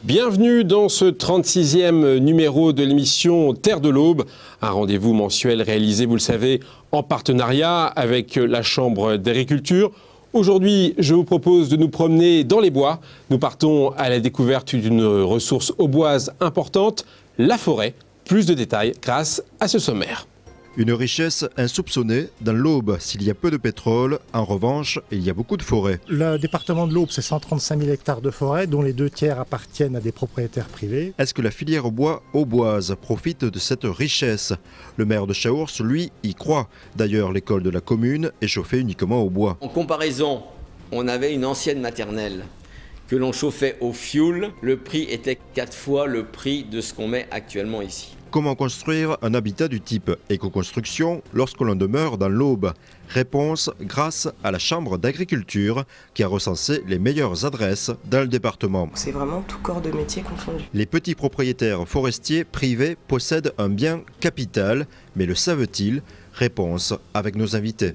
Bienvenue dans ce 36e numéro de l'émission Terre de l'Aube, un rendez-vous mensuel réalisé, vous le savez, en partenariat avec la Chambre d'agriculture. Aujourd'hui, je vous propose de nous promener dans les bois. Nous partons à la découverte d'une ressource auboise importante, la forêt. Plus de détails grâce à ce sommaire. Une richesse insoupçonnée dans l'Aube. S'il y a peu de pétrole, en revanche, il y a beaucoup de forêts. Le département de l'Aube, c'est 135 000 hectares de forêt, dont les 2/3 appartiennent à des propriétaires privés. Est-ce que la filière bois auboise profite de cette richesse? Le maire de Chaours, lui, y croit. D'ailleurs, l'école de la commune est chauffée uniquement au bois. En comparaison, on avait une ancienne maternelle que l'on chauffait au fioul. Le prix était 4 fois le prix de ce qu'on met actuellement ici. Comment construire un habitat du type éco-construction lorsque l'on demeure dans l'Aube? Réponse grâce à la Chambre d'agriculture qui a recensé les meilleures adresses dans le département. C'est vraiment tout corps de métier confondu. Les petits propriétaires forestiers privés possèdent un bien capital, mais le savent-ils? Réponse avec nos invités.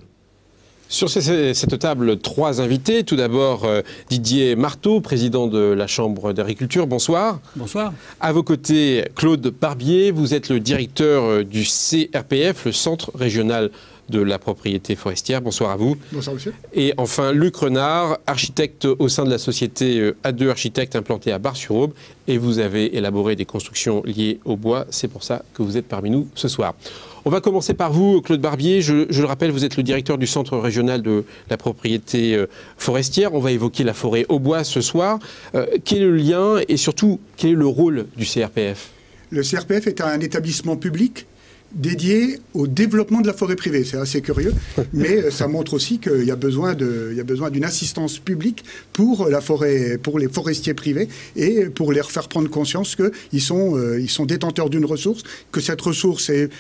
Sur cette table, 3 invités. Tout d'abord, Didier Marteau, président de la Chambre d'agriculture. Bonsoir. Bonsoir. À vos côtés, Claude Barbier. Vous êtes le directeur du CRPF, le Centre régional de la propriété forestière. Bonsoir à vous. Bonsoir, monsieur. Et enfin, Luc Renard, architecte au sein de la société A2 Architectes implantée à Bar-sur-Aube. Et vous avez élaboré des constructions liées au bois. C'est pour ça que vous êtes parmi nous ce soir. On va commencer par vous, Claude Barbier. Je le rappelle, vous êtes le directeur du Centre régional de la propriété forestière. On va évoquer la forêt au bois ce soir. Quel est le lien et surtout, quel est le rôle du CRPF? Le CRPF est un établissement public dédié au développement de la forêt privée. C'est assez curieux, mais ça montre aussi qu'il y a besoin d'une assistance publique pour la forêt, pour les forestiers privés et pour leur faire prendre conscience qu'ils sont détenteurs d'une ressource, que cette ressource est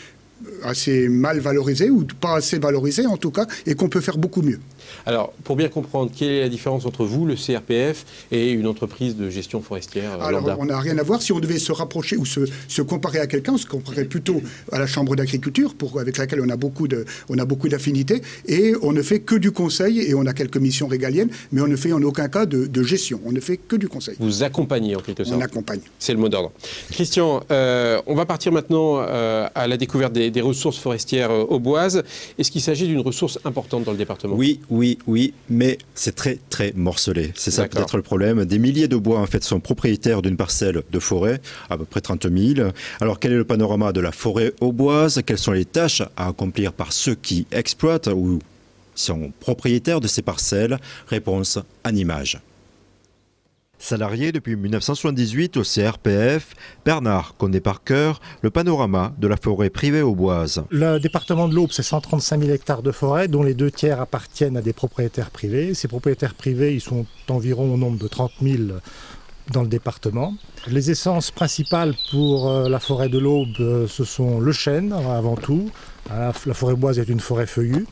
assez mal valorisée ou pas assez valorisée en tout cas, et qu'on peut faire beaucoup mieux. Alors, pour bien comprendre, quelle est la différence entre vous, le CRPF, et une entreprise de gestion forestière lambda? On n'a rien à voir. Si on devait se rapprocher ou se comparer à quelqu'un, on se comparerait plutôt à la Chambre d'agriculture, avec laquelle on a beaucoup d'affinités, et on ne fait que du conseil, et on a quelques missions régaliennes, mais on ne fait en aucun cas de gestion. On ne fait que du conseil. Vous accompagnez en quelque sorte. On accompagne. C'est le mot d'ordre. Christian, on va partir maintenant à la découverte des ressources forestières auboises. Est-ce qu'il s'agit d'une ressource importante dans le département? Oui, mais c'est très morcelé. C'est ça peut-être le problème. Des milliers de bois en fait sont propriétaires d'une parcelle de forêt, à peu près 30 000. Alors quel est le panorama de la forêt auboise? Quelles sont les tâches à accomplir par ceux qui exploitent ou sont propriétaires de ces parcelles? Réponse en images. Salarié depuis 1978 au CRPF, Bernard connaît par cœur le panorama de la forêt privée auboise. Le département de l'Aube, c'est 135 000 hectares de forêt, dont les 2/3 appartiennent à des propriétaires privés. Ces propriétaires privés, ils sont environ au nombre de 30 000 dans le département. Les essences principales pour la forêt de l'Aube, ce sont le chêne avant tout. La forêt boise est une forêt feuillue.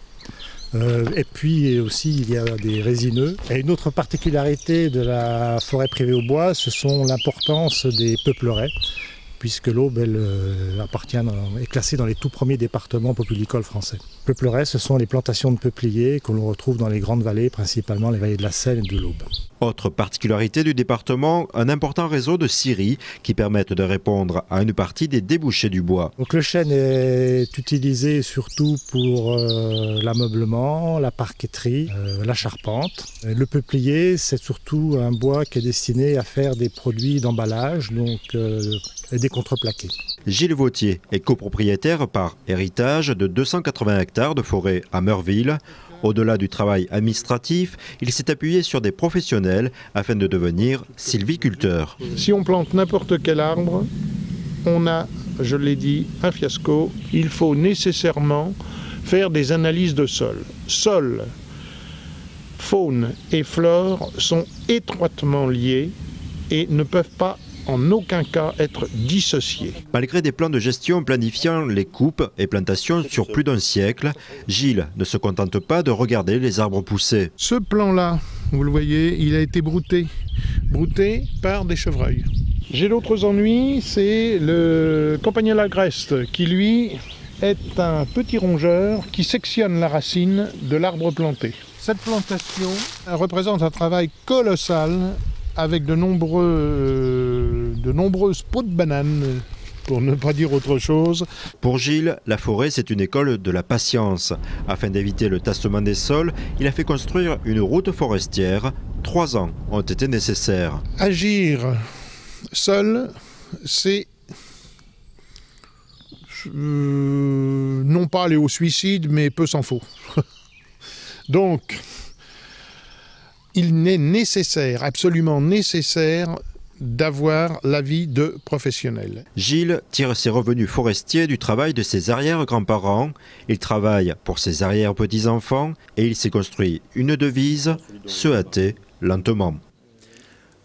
Et puis aussi il y a des résineux. Et une autre particularité de la forêt privée au bois, ce sont l'importance des peupleraies, puisque l'Aube est classée dans les tout premiers départements populicoles français. Peupleraies, ce sont les plantations de peupliers que l'on retrouve dans les grandes vallées, principalement les vallées de la Seine et de l'Aube. Autre particularité du département, un important réseau de scieries qui permettent de répondre à une partie des débouchés du bois. Donc le chêne est utilisé surtout pour l'ameublement, la parqueterie, la charpente. Le peuplier, c'est surtout un bois qui est destiné à faire des produits d'emballage, donc des contreplaqués. Gilles Vautier est copropriétaire par héritage de 280 hectares de forêt à Meurville. Au-delà du travail administratif, il s'est appuyé sur des professionnels afin de devenir sylviculteur. Si on plante n'importe quel arbre, on a, je l'ai dit, un fiasco. Il faut nécessairement faire des analyses de sol. Sol, faune et flore sont étroitement liés et ne peuvent pas en aucun cas être dissociés. Malgré des plans de gestion planifiant les coupes et plantations sur plus d'un siècle, Gilles ne se contente pas de regarder les arbres pousser. Ce plan-là, vous le voyez, il a été brouté par des chevreuils. J'ai d'autres ennuis, c'est le Campanelle agreste qui lui est un petit rongeur qui sectionne la racine de l'arbre planté. Cette plantation représente un travail colossal avec de nombreux de nombreuses peaux de banane, pour ne pas dire autre chose. Pour Gilles, la forêt, c'est une école de la patience. Afin d'éviter le tassement des sols, il a fait construire une route forestière. 3 ans ont été nécessaires. Agir seul, c'est non pas aller au suicide, mais peu s'en faut. Donc, il n'est nécessaire, absolument nécessaire, d'avoir l'avis de professionnels. Gilles tire ses revenus forestiers du travail de ses arrière-grands-parents. Il travaille pour ses arrière-petits-enfants et il s'est construit une devise, se hâter lentement.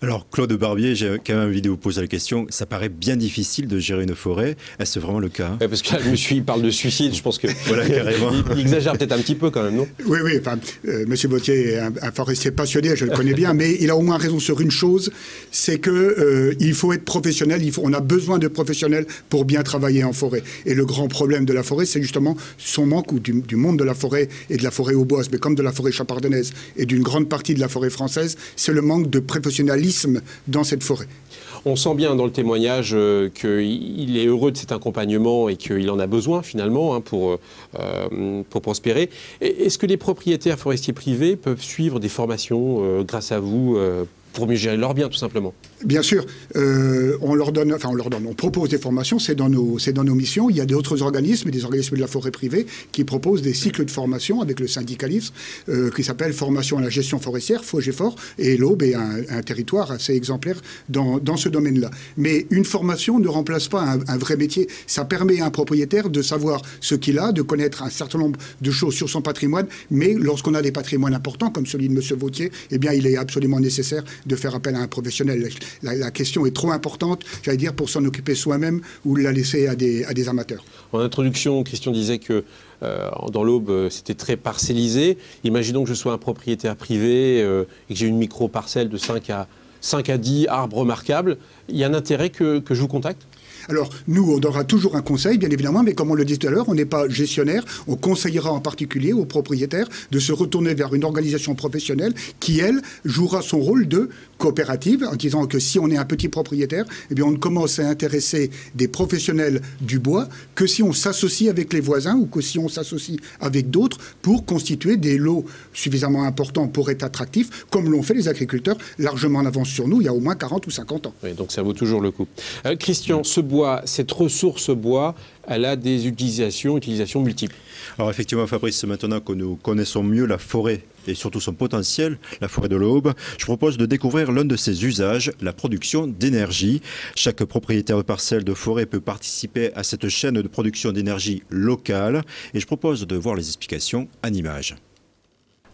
Alors Claude Barbier, j'ai quand même envie de vous poser la question, ça paraît bien difficile de gérer une forêt, est-ce vraiment le cas? Parce que là, il parle de suicide, je pense que voilà, carrément. il exagère peut-être un petit peu quand même, non? Oui, enfin, Monsieur Vautier est un forestier passionné, je le connais bien, mais il a au moins raison sur une chose, c'est que il faut être professionnel, on a besoin de professionnels pour bien travailler en forêt. Et le grand problème de la forêt, c'est justement son manque, ou du monde de la forêt et de la forêt auboise, mais comme de la forêt chapardonaise et d'une grande partie de la forêt française, c'est le manque de professionnalisme dans cette forêt. On sent bien dans le témoignage qu'il est heureux de cet accompagnement et qu'il en a besoin finalement pour prospérer. Est-ce que les propriétaires forestiers privés peuvent suivre des formations grâce à vous pour mieux gérer leurs biens tout simplement? Bien sûr, on propose des formations, c'est dans nos missions. Il y a d'autres organismes, des organismes de la forêt privée, qui proposent des cycles de formation avec le syndicalisme, qui s'appelle Formation à la gestion forestière, FOGEFOR, et l'Aube est un territoire assez exemplaire dans ce domaine-là. Mais une formation ne remplace pas un vrai métier. Ça permet à un propriétaire de savoir ce qu'il a, de connaître un certain nombre de choses sur son patrimoine, mais lorsqu'on a des patrimoines importants, comme celui de M. Vautier, eh bien, il est absolument nécessaire de faire appel à un professionnel. La question est trop importante, j'allais dire, pour s'en occuper soi-même ou la laisser à des amateurs. En introduction, Christian disait que dans l'Aube, c'était très parcellisé. Imaginons que je sois un propriétaire privé et que j'ai une micro-parcelle de 5 à 10 arbres remarquables. Il y a un intérêt que je vous contacte ? Alors, nous, on aura toujours un conseil, bien évidemment, mais comme on le dit tout à l'heure, on n'est pas gestionnaire. On conseillera en particulier aux propriétaires de se retourner vers une organisation professionnelle qui, elle, jouera son rôle de coopérative, en disant que si on est un petit propriétaire, eh bien, on ne commence à intéresser des professionnels du bois que si on s'associe avec les voisins ou que si on s'associe avec d'autres pour constituer des lots suffisamment importants pour être attractifs, comme l'ont fait les agriculteurs largement en avance sur nous il y a au moins 40 ou 50 ans. Oui, donc ça vaut toujours le coup. Christian, ce bois, cette ressource bois, elle a des utilisations multiples. Alors effectivement, Fabrice, maintenant que nous connaissons mieux la forêt et surtout son potentiel, la forêt de l'Aube, je propose de découvrir l'un de ses usages, la production d'énergie. Chaque propriétaire de parcelle de forêt peut participer à cette chaîne de production d'énergie locale et je propose de voir les explications en images.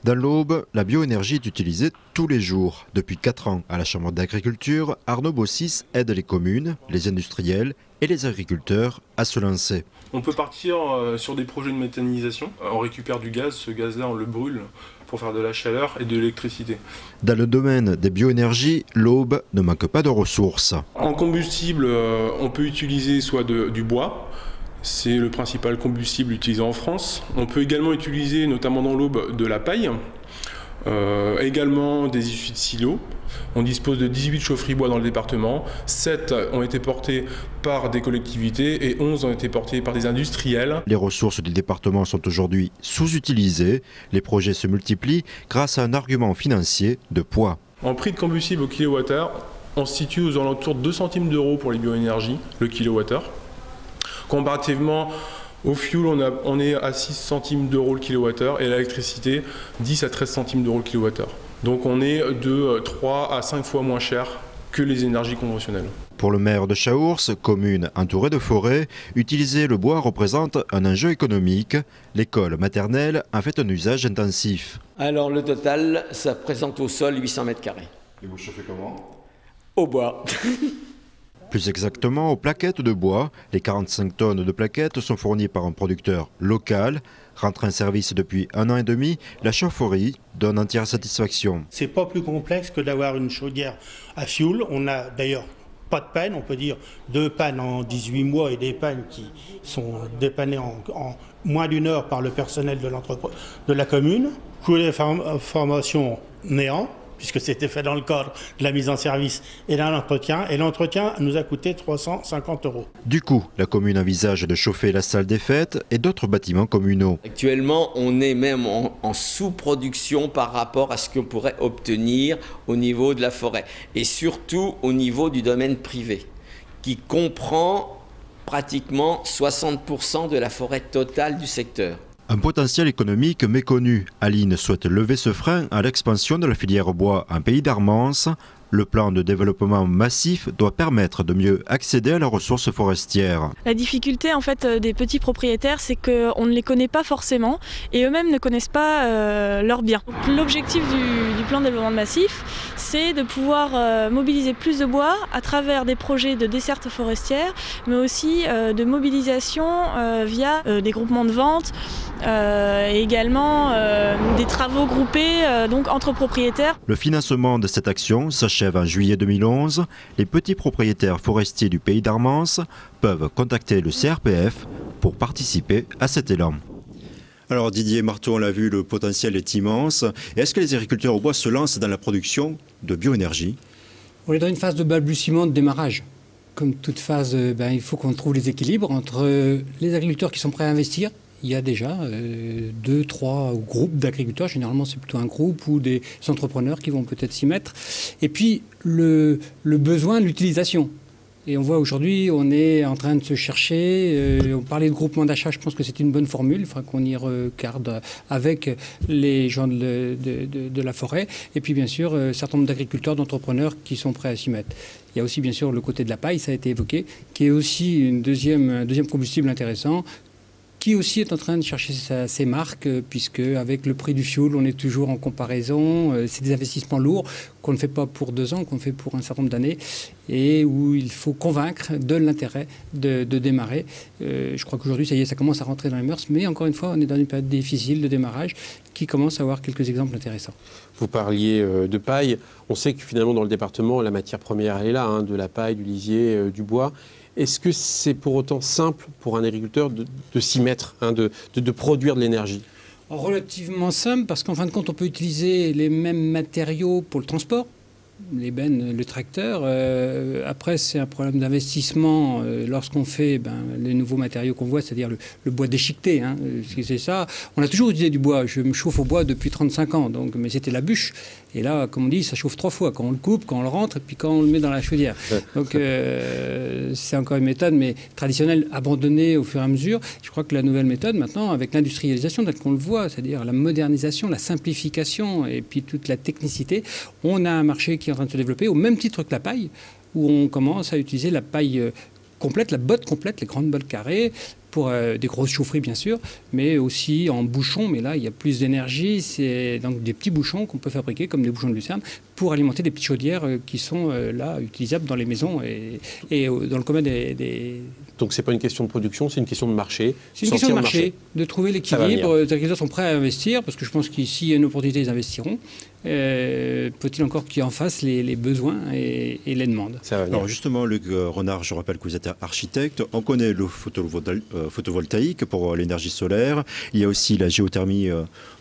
Dans l'Aube, la bioénergie est utilisée tous les jours. Depuis 4 ans, à la Chambre d'agriculture, Arnaud Bossis aide les communes, les industriels et les agriculteurs à se lancer. On peut partir sur des projets de méthanisation. On récupère du gaz, ce gaz-là on le brûle pour faire de la chaleur et de l'électricité. Dans le domaine des bioénergies, l'Aube ne manque pas de ressources. En combustible, on peut utiliser soit du bois. C'est le principal combustible utilisé en France. On peut également utiliser, notamment dans l'Aube, de la paille, également des issues de silos. On dispose de 18 chaufferies bois dans le département. 7 ont été portées par des collectivités et 11 ont été portées par des industriels. Les ressources du département sont aujourd'hui sous-utilisées. Les projets se multiplient grâce à un argument financier de poids. En prix de combustible au kilowattheure, on se situe aux alentours de 2 centimes d'euros pour les bioénergies, le kilowattheure. Comparativement au fuel, on est à 6 centimes d'euros le kilowattheure et l'électricité 10 à 13 centimes d'euros le kilowattheure. Donc on est de 3 à 5 fois moins cher que les énergies conventionnelles. Pour le maire de Chaours, commune entourée de forêts, utiliser le bois représente un enjeu économique. L'école maternelle en fait un usage intensif. Alors le total, ça présente au sol 800 mètres carrés. Et vous chauffez comment ? Au bois. Plus exactement, aux plaquettes de bois. Les 45 tonnes de plaquettes sont fournies par un producteur local. Rentrée en service depuis 1 an et demi, la chaufferie donne entière satisfaction. C'est pas plus complexe que d'avoir une chaudière à fioul. On n'a d'ailleurs pas de panne, on peut dire 2 pannes en 18 mois et des pannes qui sont dépannées en moins d'1 heure par le personnel de la commune. Coût de formation néant. puisque c'était fait dans le cadre de la mise en service et de l'entretien. Et l'entretien nous a coûté 350 €. Du coup, la commune envisage de chauffer la salle des fêtes et d'autres bâtiments communaux. Actuellement, on est même en sous-production par rapport à ce qu'on pourrait obtenir au niveau de la forêt. Et surtout au niveau du domaine privé, qui comprend pratiquement 60% de la forêt totale du secteur. Un potentiel économique méconnu. Aline souhaite lever ce frein à l'expansion de la filière bois en Pays d'Armance. Le plan de développement massif doit permettre de mieux accéder à la ressource forestière. La difficulté en fait des petits propriétaires, c'est qu'on ne les connaît pas forcément et eux-mêmes ne connaissent pas leurs biens. L'objectif du plan de développement massif, c'est de pouvoir mobiliser plus de bois à travers des projets de desserte forestière, mais aussi de mobilisation via des groupements de vente, et également des travaux groupés donc entre propriétaires. Le financement de cette action s'achève en juillet 2011. Les petits propriétaires forestiers du Pays d'Armance peuvent contacter le CRPF pour participer à cet élan. Alors Didier Marteau, on l'a vu, le potentiel est immense. Est-ce que les agriculteurs au bois se lancent dans la production de bioénergie? On est dans une phase de balbutiement, de démarrage. Comme toute phase, il faut qu'on trouve les équilibres entre les agriculteurs qui sont prêts à investir. Il y a déjà 2, 3 groupes d'agriculteurs, généralement c'est plutôt un groupe ou des entrepreneurs qui vont peut-être s'y mettre. Et puis le besoin de l'utilisation. Et on voit aujourd'hui, on est en train de se chercher. On parlait de groupement d'achat, je pense que c'est une bonne formule. Il faudra qu'on y regarde avec les gens de la forêt. Et puis bien sûr, un certain nombre d'agriculteurs, d'entrepreneurs qui sont prêts à s'y mettre. Il y a aussi bien sûr le côté de la paille, ça a été évoqué, qui est aussi un deuxième combustible intéressant, qui aussi est en train de chercher ses marques, puisque avec le prix du fioul, on est toujours en comparaison. C'est des investissements lourds qu'on ne fait pas pour 2 ans, qu'on fait pour un certain nombre d'années, et où il faut convaincre de l'intérêt de démarrer. Je crois qu'aujourd'hui, ça y est, ça commence à rentrer dans les mœurs, mais encore une fois, on est dans une période difficile de démarrage qui commence à avoir quelques exemples intéressants. Vous parliez de paille. On sait que finalement, dans le département, la matière première, elle est là, de la paille, du lisier, du bois. Est-ce que c'est pour autant simple pour un agriculteur de s'y mettre, de produire de l'énergie? Relativement simple, parce qu'en fin de compte, on peut utiliser les mêmes matériaux pour le transport, les bennes, le tracteur. Après, c'est un problème d'investissement lorsqu'on fait les nouveaux matériaux qu'on voit, c'est-à-dire le bois déchiqueté. C'est ça. On a toujours utilisé du bois. Je me chauffe au bois depuis 35 ans, mais c'était la bûche. Et là, comme on dit, ça chauffe 3 fois, quand on le coupe, quand on le rentre, et puis quand on le met dans la chaudière. Donc c'est encore une méthode, mais traditionnelle, abandonnée au fur et à mesure. Je crois que la nouvelle méthode, maintenant, avec l'industrialisation, telle qu'on le voit, c'est-à-dire la modernisation, la simplification, et puis toute la technicité, on a un marché qui est en train de se développer, au même titre que la paille, où on commence à utiliser la paille complète, la botte complète, les grandes bottes carrées, pour des grosses chaufferies bien sûr, mais aussi en bouchons. Mais là, il y a plus d'énergie. C'est donc des petits bouchons qu'on peut fabriquer comme des bouchons de lucerne pour alimenter des petites chaudières qui sont là utilisables dans les maisons et dans le commun des... Donc c'est pas une question de production, c'est une question de marché. C'est une question de marché, de trouver l'équilibre. Les agriculteurs sont prêts à investir parce que je pense qu'ici il y a une opportunité, ils investiront. Faut-il encore qu'il y ait en face les besoins et les demandes. Alors justement, Luc Renard, je rappelle que vous êtes architecte. On connaît le photovoltaïque pour l'énergie solaire. Il y a aussi la géothermie,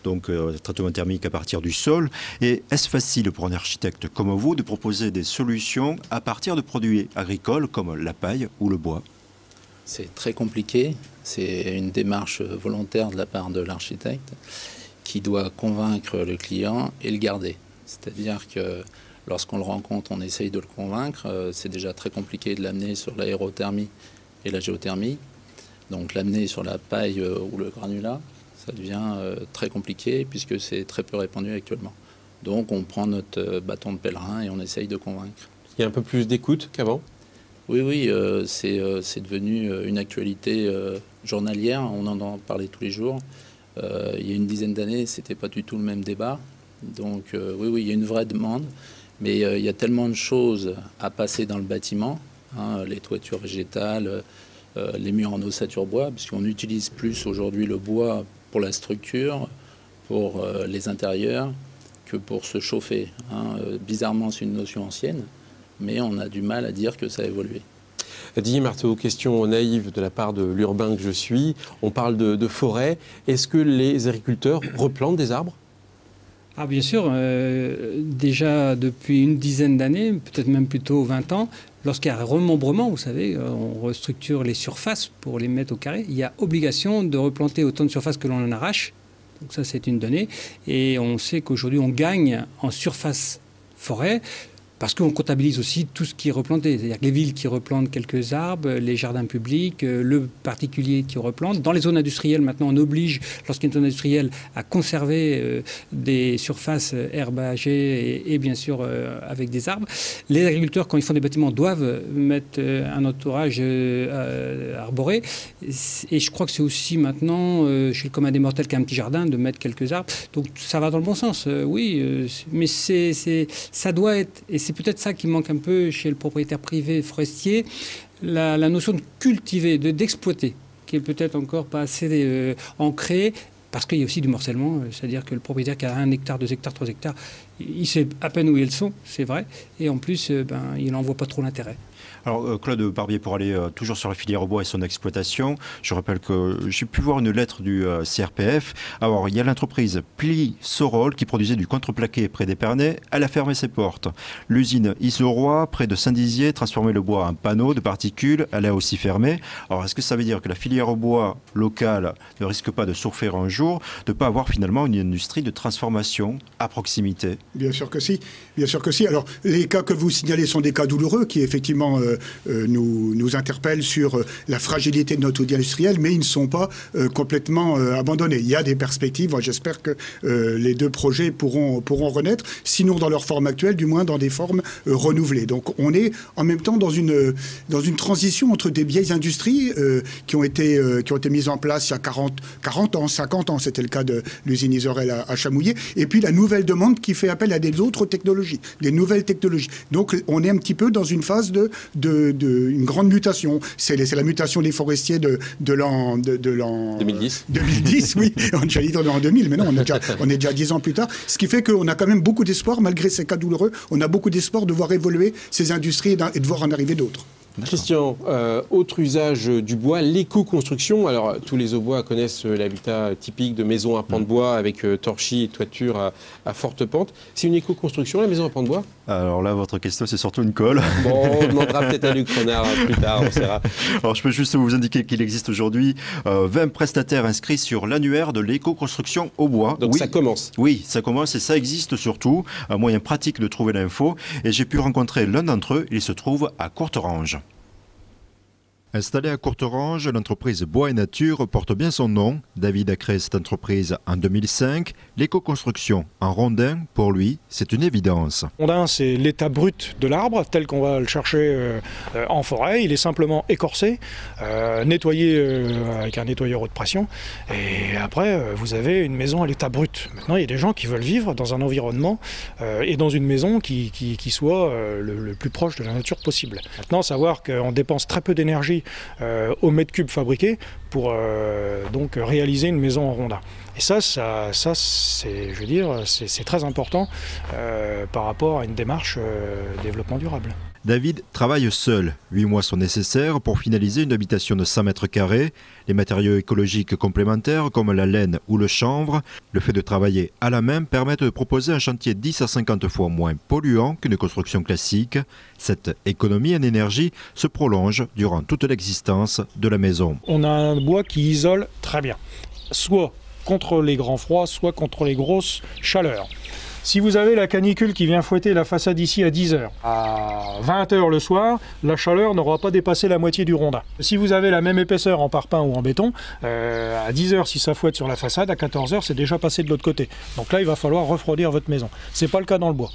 donc traitement thermique à partir du sol. Et est-ce facile pour un architecte comme vous de proposer des solutions à partir de produits agricoles comme la paille ou le bois? C'est très compliqué. C'est une démarche volontaire de la part de l'architecte qui doit convaincre le client et le garder. C'est-à-dire que lorsqu'on le rencontre, on essaye de le convaincre. C'est déjà très compliqué de l'amener sur l'aérothermie et la géothermie. Donc l'amener sur la paille ou le granulat, ça devient très compliqué puisque c'est très peu répandu actuellement. Donc on prend notre bâton de pèlerin et on essaye de convaincre. Il y a un peu plus d'écoute qu'avant? Oui, c'est devenu une actualité journalière. On en parlait tous les jours. Il y a une dizaine d'années, ce n'était pas du tout le même débat. Donc oui, il y a une vraie demande. Mais il y a tellement de choses à passer dans le bâtiment, les toitures végétales, les murs en ossature bois, puisqu'on utilise plus aujourd'hui le bois pour la structure, pour les intérieurs, que pour se chauffer. Bizarrement, c'est une notion ancienne, mais on a du mal à dire que ça a évolué. Didier Marteau, question naïve de la part de l'urbain que je suis. On parle de forêt. Est-ce que les agriculteurs replantent des arbres? Ah bien sûr, déjà depuis une dizaine d'années, peut-être même plutôt 20 ans, lorsqu'il y a un remembrement, vous savez, on restructure les surfaces pour les mettre au carré, il y a obligation de replanter autant de surfaces que l'on en arrache. Donc ça, c'est une donnée. Et on sait qu'aujourd'hui, on gagne en surface forêt parce qu'on comptabilise aussi tout ce qui est replanté. C'est-à-dire que les villes qui replantent quelques arbres, les jardins publics, le particulier qui replante. Dans les zones industrielles, maintenant, on oblige, lorsqu'il y a une zone industrielle, à conserver des surfaces herbagées et bien sûr avec des arbres. Les agriculteurs, quand ils font des bâtiments, doivent mettre un entourage arboré. Et je crois que c'est aussi maintenant, chez le commun des mortels qui a un petit jardin, de mettre quelques arbres. Donc ça va dans le bon sens, oui. Mais ça doit être... Et c'est peut-être ça qui manque un peu chez le propriétaire privé forestier, la notion de cultiver, d'exploiter, qui est peut-être encore pas assez ancrée, parce qu'il y a aussi du morcellement, c'est-à-dire que le propriétaire qui a 1 hectare, 2 hectares, 3 hectares, il sait à peine où ils sont, c'est vrai, et en plus, il n'en voit pas trop l'intérêt. Alors Claude Barbier, pour aller toujours sur la filière au bois et son exploitation, je rappelle que j'ai pu voir une lettre du CRPF. Alors il y a l'entreprise Pli-Sorol qui produisait du contreplaqué près d'Épernay. Elle a fermé ses portes. L'usine Iseroy, près de Saint-Dizier, transformait le bois en panneaux de particules. Elle a aussi fermé. Alors est-ce que ça veut dire que la filière au bois locale ne risque pas de souffrir un jour, de ne pas avoir finalement une industrie de transformation à proximité? Bien sûr que si. Bien sûr que si. Alors les cas que vous signalez sont des cas douloureux qui effectivement nous interpellent sur la fragilité de notre outil industriel, mais ils ne sont pas complètement abandonnés. Il y a des perspectives. Moi, j'espère que les 2 projets pourront renaître, sinon dans leur forme actuelle, du moins dans des formes renouvelées. Donc on est en même temps dans une transition entre des vieilles industries qui ont été mises en place il y a 40 ans, 50 ans, c'était le cas de l'usine Isorel à Chamouillé, et puis la nouvelle demande qui fait appel à des autres technologies, des nouvelles technologies. Donc on est un petit peu dans une phase une grande mutation. C'est la mutation des forestiers de l'an 2010. 2010, oui. J'allais dire en 2000, mais non, on est déjà 10 ans plus tard. Ce qui fait qu'on a quand même beaucoup d'espoir, malgré ces cas douloureux, on a beaucoup d'espoir de voir évoluer ces industries et de voir en arriver d'autres. Christian, autre usage du bois, l'éco-construction. Alors, tous les aubois connaissent l'habitat typique de maisons à pans de bois avec torchis et toiture à forte pente. C'est une éco-construction, la maison à pans de bois? Alors là, votre question, c'est surtout une colle. Bon, on demandera peut-être à Luc Renard plus tard, on saura. Alors, je peux juste vous indiquer qu'il existe aujourd'hui 20 prestataires inscrits sur l'annuaire de l'éco-construction au bois. Donc oui, ça commence. Oui, ça commence et ça existe surtout. Un moyen pratique de trouver l'info. Et j'ai pu rencontrer l'un d'entre eux. Il se trouve à Courterange. Installée à Courterange, l'entreprise Bois et Nature porte bien son nom. David a créé cette entreprise en 2005. L'éco-construction en rondin, pour lui, c'est une évidence. Rondin, c'est l'état brut de l'arbre, tel qu'on va le chercher en forêt. Il est simplement écorcé, nettoyé avec un nettoyeur haute pression. Et après, vous avez une maison à l'état brut. Maintenant, il y a des gens qui veulent vivre dans un environnement et dans une maison qui soit le plus proche de la nature possible. Maintenant, savoir qu'on dépense très peu d'énergie au mètre cube fabriqué pour donc réaliser une maison en rondin. Et ça c'est, je veux dire, c'est très important par rapport à une démarche développement durable. David travaille seul. 8 mois sont nécessaires pour finaliser une habitation de 100 mètres carrés. Les matériaux écologiques complémentaires comme la laine ou le chanvre, le fait de travailler à la main permettent de proposer un chantier 10 à 50 fois moins polluant qu'une construction classique. Cette économie en énergie se prolonge durant toute l'existence de la maison. On a un bois qui isole très bien, soit contre les grands froids, soit contre les grosses chaleurs. Si vous avez la canicule qui vient fouetter la façade ici à 10h, à 20h le soir, la chaleur n'aura pas dépassé la moitié du rondin. Si vous avez la même épaisseur en parpaing ou en béton, à 10h si ça fouette sur la façade, à 14h c'est déjà passé de l'autre côté. Donc là il va falloir refroidir votre maison. C'est pas le cas dans le bois.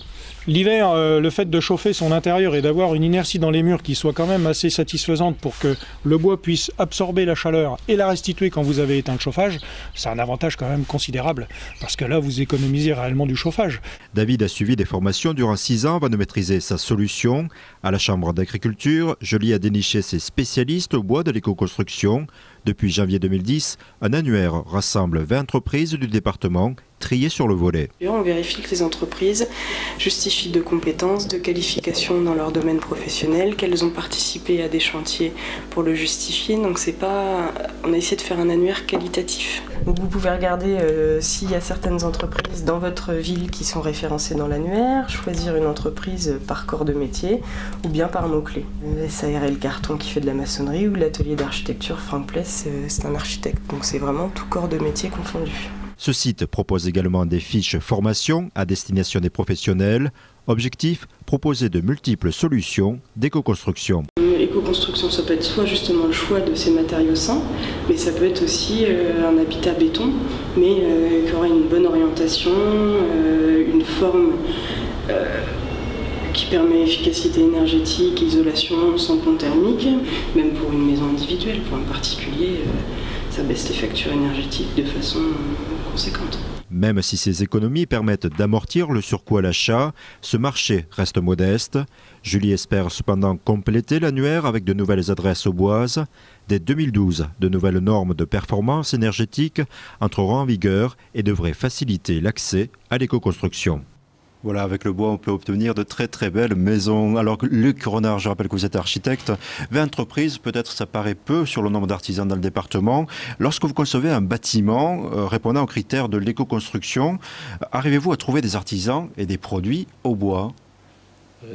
L'hiver, le fait de chauffer son intérieur et d'avoir une inertie dans les murs qui soit quand même assez satisfaisante pour que le bois puisse absorber la chaleur et la restituer quand vous avez éteint le chauffage, c'est un avantage quand même considérable, parce que là vous économisez réellement du chauffage. David a suivi des formations durant 6 ans avant de maîtriser sa solution. À la Chambre d'agriculture, Joly a déniché ses spécialistes au bois de l'éco-construction. Depuis janvier 2010, un annuaire rassemble 20 entreprises du département triées sur le volet. On vérifie que les entreprises justifient de compétences, de qualifications dans leur domaine professionnel, qu'elles ont participé à des chantiers pour le justifier. Donc on a essayé de faire un annuaire qualitatif. Donc vous pouvez regarder s'il y a certaines entreprises dans votre ville qui sont référencées dans l'annuaire, choisir une entreprise par corps de métier ou bien par mots-clés. SARL Carton qui fait de la maçonnerie ou l'atelier d'architecture Franck Pless, c'est un architecte. Donc c'est vraiment tout corps de métier confondu. Ce site propose également des fiches formation à destination des professionnels. Objectif, proposer de multiples solutions d'éco-construction. L'éco-construction, ça peut être soit justement le choix de ces matériaux sains, mais ça peut être aussi un habitat béton, mais qui aura une bonne orientation, une forme qui permet efficacité énergétique, isolation sans pont thermique, même pour une maison individuelle, pour un particulier, ça baisse les factures énergétiques de façon conséquente. Même si ces économies permettent d'amortir le surcoût à l'achat, ce marché reste modeste. Julie espère cependant compléter l'annuaire avec de nouvelles adresses auboises. Dès 2012, de nouvelles normes de performance énergétique entreront en vigueur et devraient faciliter l'accès à l'éco-construction. Voilà, avec le bois, on peut obtenir de très très belles maisons. Alors, Luc Renard, je rappelle que vous êtes architecte. 20 entreprises, peut-être ça paraît peu sur le nombre d'artisans dans le département. Lorsque vous concevez un bâtiment répondant aux critères de l'éco-construction, arrivez-vous à trouver des artisans et des produits au bois ?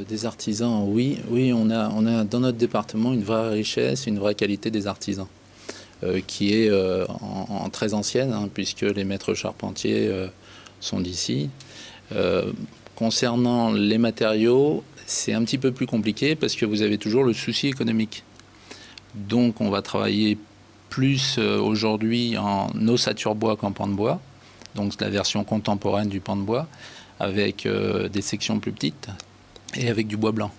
Des artisans, oui. Oui, on a dans notre département une vraie richesse, une vraie qualité des artisans, qui est en très ancienne, puisque les maîtres charpentiers sont d'ici. Concernant les matériaux, c'est un petit peu plus compliqué parce que vous avez toujours le souci économique. Donc on va travailler plus aujourd'hui en ossature bois qu'en pan de bois, donc c'est la version contemporaine du pan de bois, avec des sections plus petites et avec du bois blanc.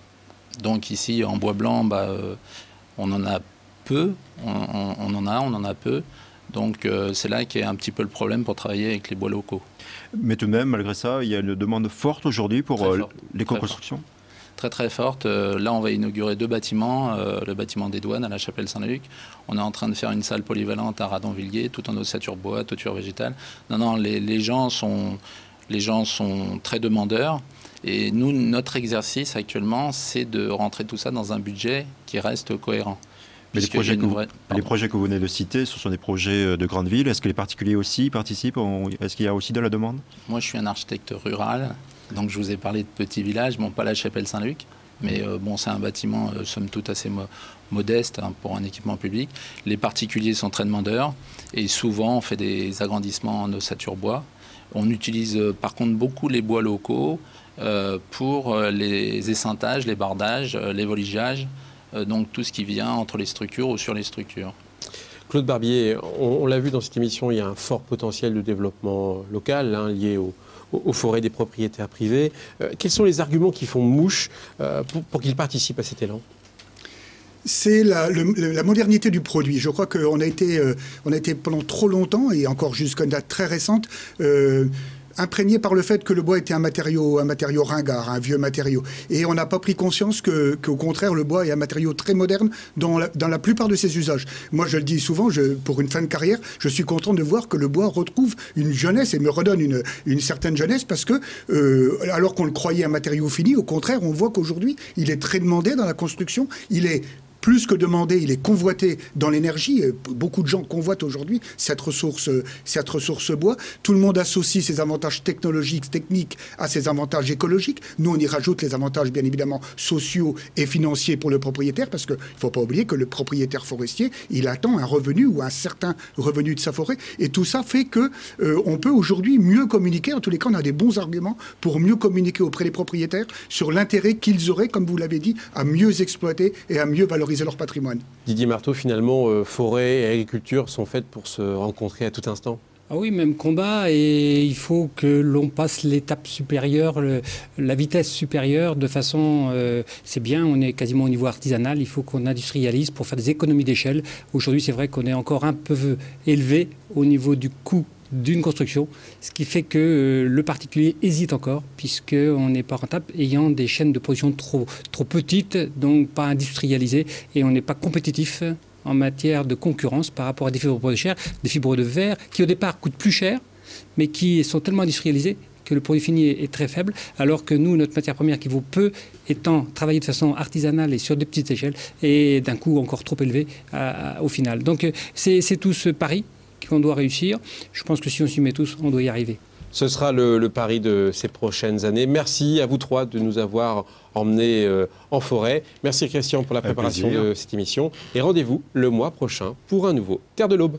Donc ici en bois blanc, on en a peu, on en a peu. Donc c'est là qu'est un petit peu le problème pour travailler avec les bois locaux. Mais tout de même, malgré ça, il y a une demande forte aujourd'hui pour l'éco-construction ? Très très forte. Là, on va inaugurer 2 bâtiments. Le bâtiment des douanes à la chapelle Saint-Luc. On est en train de faire une salle polyvalente à Radonvilliers, tout en ossature bois, toiture végétale. Non, les gens sont très demandeurs. Et nous, notre exercice actuellement, c'est de rentrer tout ça dans un budget qui reste cohérent. Mais les projets que vous venez de citer, ce sont des projets de grandes villes. Est-ce que les particuliers aussi participent ? Est-ce qu'il y a aussi de la demande ? Moi, je suis un architecte rural. Donc, je vous ai parlé de petits villages. Bon, pas la chapelle Saint-Luc. Mais c'est un bâtiment, somme toute, assez modeste pour un équipement public. Les particuliers sont très demandeurs. Et souvent, on fait des agrandissements en ossature bois. On utilise, par contre, beaucoup les bois locaux pour les essentages, les bardages, les voligeages. Donc tout ce qui vient entre les structures ou sur les structures. Claude Barbier, on l'a vu dans cette émission, il y a un fort potentiel de développement local lié aux forêts des propriétaires privés. Quels sont les arguments qui font mouche pour qu'ils participent à cet élan ? C'est la modernité du produit. Je crois qu'on a été pendant trop longtemps, et encore jusqu'à une date très récente, imprégné par le fait que le bois était un matériau ringard, un vieux matériau. Et on n'a pas pris conscience qu'au contraire, le bois est un matériau très moderne dans la plupart de ses usages. Moi, je le dis souvent, pour une fin de carrière, je suis content de voir que le bois retrouve une jeunesse et me redonne une certaine jeunesse parce que, alors qu'on le croyait un matériau fini, au contraire, on voit qu'aujourd'hui, il est très demandé dans la construction. Il est plus que demandé, il est convoité dans l'énergie. Beaucoup de gens convoitent aujourd'hui cette ressource bois. Tout le monde associe ses avantages technologiques, techniques à ses avantages écologiques. Nous, on y rajoute les avantages, bien évidemment, sociaux et financiers pour le propriétaire, parce qu'il ne faut pas oublier que le propriétaire forestier, il attend un revenu ou un certain revenu de sa forêt. Et tout ça fait qu'on peut aujourd'hui mieux communiquer. En tous les cas, on a des bons arguments pour mieux communiquer auprès des propriétaires sur l'intérêt qu'ils auraient, comme vous l'avez dit, à mieux exploiter et à mieux valoriser leur patrimoine. Didier Marteau, finalement, forêt et agriculture sont faites pour se rencontrer à tout instant. Ah oui, même combat, et il faut que l'on passe l'étape supérieure, la vitesse supérieure, de façon, c'est bien, on est quasiment au niveau artisanal, il faut qu'on industrialise pour faire des économies d'échelle. Aujourd'hui, c'est vrai qu'on est encore un peu élevé au niveau du coût d'une construction, ce qui fait que le particulier hésite encore, puisqu'on n'est pas rentable, ayant des chaînes de production trop petites, donc pas industrialisées, et on n'est pas compétitif en matière de concurrence par rapport à des fibres de chair, des fibres de verre, qui au départ coûtent plus cher, mais qui sont tellement industrialisées que le produit fini est très faible, alors que nous, notre matière première qui vaut peu, étant travaillée de façon artisanale et sur de petites échelles, est d'un coût encore trop élevé au final. Donc c'est tout ce pari qu'on doit réussir. Je pense que si on s'y met tous, on doit y arriver. Ce sera le pari de ces prochaines années. Merci à vous trois de nous avoir emmenés en forêt. Merci Christian pour la préparation de cette émission. Et rendez-vous le mois prochain pour un nouveau Terre de l'Aube.